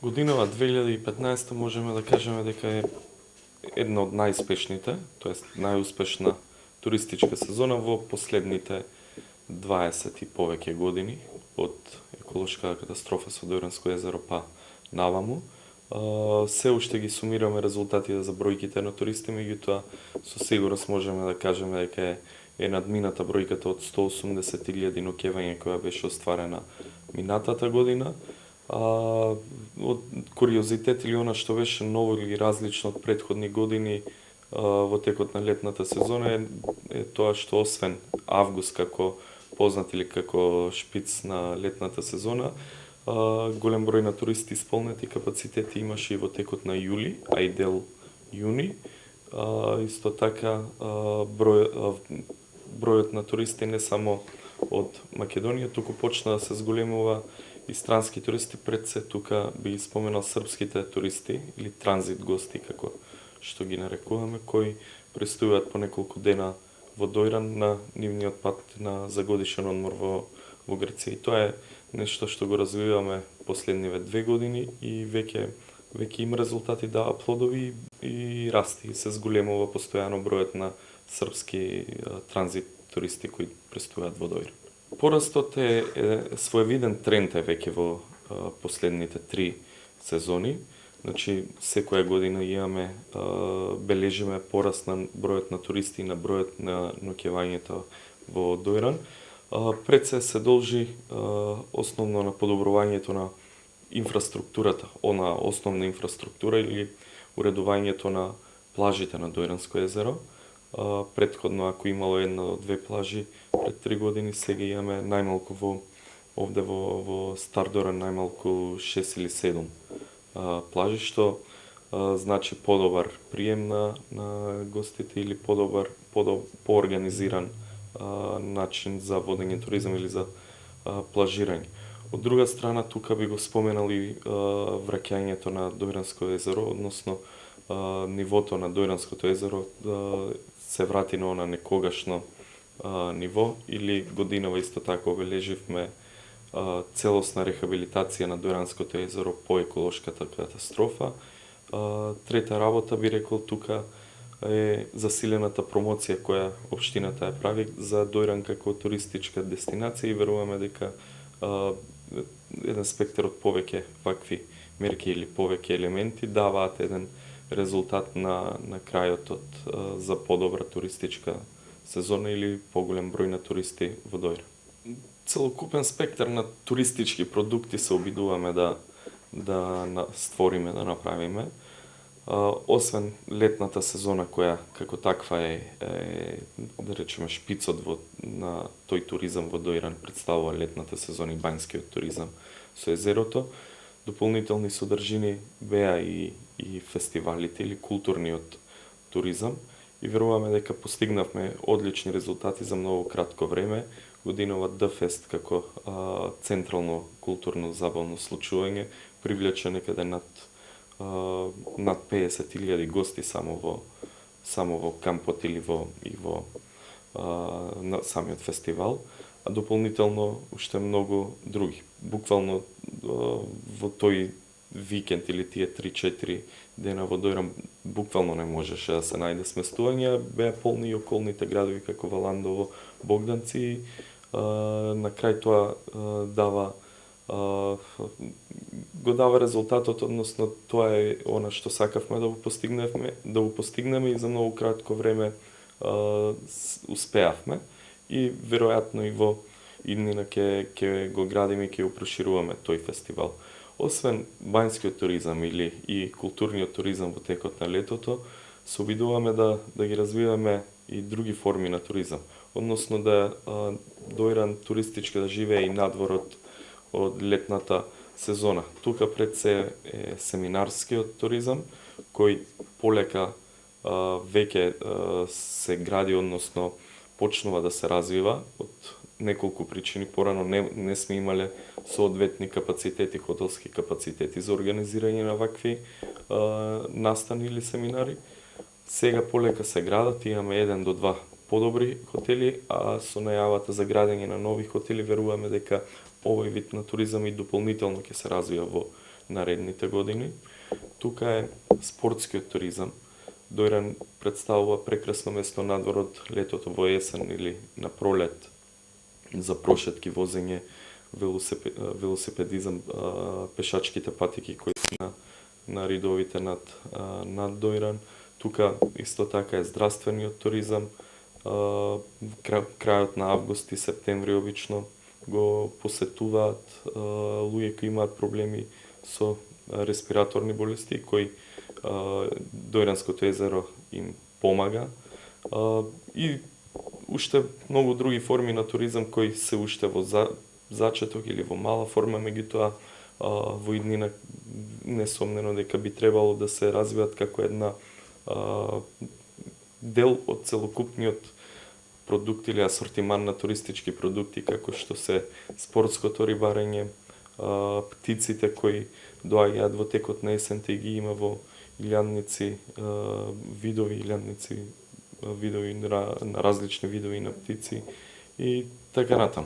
Годинава 2015 можеме да кажеме дека е една од најспешните, тоест најуспешна туристичка сезона во последните 20 и повеќе години од еколошката катастрофа со Дојранско езеро па наваму. Се уште ги сумираме резултатите за бројките на туристи, меѓутоа со сигурност можеме да кажеме дека е надмината бројката од 180.000 ноќевања која беше остварена минатата година. Од куриозитет или она што беше ново или различно од претходни години во текот на летната сезона е тоа што освен август како познат или како шпиц на летната сезона, голем број на туристи исполнети капацитети имаше и во текот на јули, а и дел јуни. Исто така бројот на туристи не само од Македонија, туку почна да се зголемува и странски туристи. Пред се тука би споменал српските туристи или транзит гости како што ги нарекуваме, кои престојуваат по неколку дена во Дојран на нивниот пат за годишен одмор во Грција. И тоа е нешто што го развиваме последниве 2 години и веќе има резултати, дава плодови и расти, и се зголемува постојано бројот на српски транзит туристи кои престојуваат во Дојран. Порастот е своевиден тренд веќе во последните 3 сезони. Значи, секоја година имаме, бележиме пораст на бројот на туристи и на бројот на ноќевањето во Дојран. Пред се должи основно на подобрувањето на инфраструктурата, основна инфраструктура или уредувањето на плажите на Дојранско езеро. Претходно, ако имало една од 2 плажи пред 3 години, сега имаме најмалку овде во Стар Дојран најмалку 6 или 7 плажи, што значи подобар прием на гостите или поорганизиран начин за водење туризам или за плажирање. Од друга страна, тука би го споменал и враќањето на Дојранско езеро, односно нивото на Дојранското езеро се врати на она некогашно ниво, или годинава исто така обележивме целосна рехабилитација на Дојранското езеро по еколошката катастрофа. Трета работа би рекол тука е засилената промоција која општината ја прави за Дојран како туристичка дестинација и веруваме дека еден спектар од повеќе вакви мерки или повеќе елементи даваат еден резултат на крајот за подобра туристичка сезона или поголем број на туристи во Дојран. Целокупен спектар на туристички продукти се обидуваме да створиме, да направиме. Освен летната сезона која како таква е да речеме шпицот на тој туризам во Дојран, представува летната сезона и бањскиот туризам со езерото. Дополнителни содржини беа и фестивалите или културниот туризам и веруваме дека постигнавме одлични резултати за многу кратко време. Годинава Д-фест како централно културно забавно случување привлече некаде над 50.000 гости само во кампот или во на самиот фестивал, а дополнително уште многу други. Буквално во тој викенд или тие 3-4 дена во Дојран буквално не можеше да се најде сместување, беа полни и околните градови како Валандово, Богданци. На крај тоа го дава резултатот, односно тоа е она што сакавме да го постигнеме и за многу кратко време успеавме и веројатно и во иднина ќе го градиме и ќе го прошируваме тој фестивал. Освен бањскиот туризам или и културниот туризам во текот на летото, се обидуваме да ги развиваме и други форми на туризам, односно да Дојран туристички да живее и надвор од летната сезона. Тука пред се е семинарскиот туризам, кој полека веќе се гради, односно почнува да се развива од неколку причини. Порано не сме имале соодветни капацитети, хотелски капацитети за организирање на вакви настани или семинари. Сега полека се градат, имаме 1 до 2 подобри хотели, а со најавата за градење на нови хотели веруваме дека овој вид на туризам и дополнително ќе се развива во наредните години. Тука е спортскиот туризам. Дојран представува прекрасно место надвор од летото во есен или на пролет за прошетки, возење, велосипедизам, пешачките патеки кои се на ридовите над Дојран. Тука исто така е здравствениот туризам. Крајот на август и септември обично го посетуваат луѓе кои имаат проблеми со респираторни болести, кои Дојранското езеро им помага. И уште многу други форми на туризам кои се уште во зачеток или во мала форма, меѓутоа во иднина несомнено дека би требало да се развијат како една дел од целокупниот продукт или асортиман на туристички продукти, како што се спортското рибарење, птиците кои доаѓаат во текот на есента и ги има во илјадници видови на различни видови на птици и така натаму.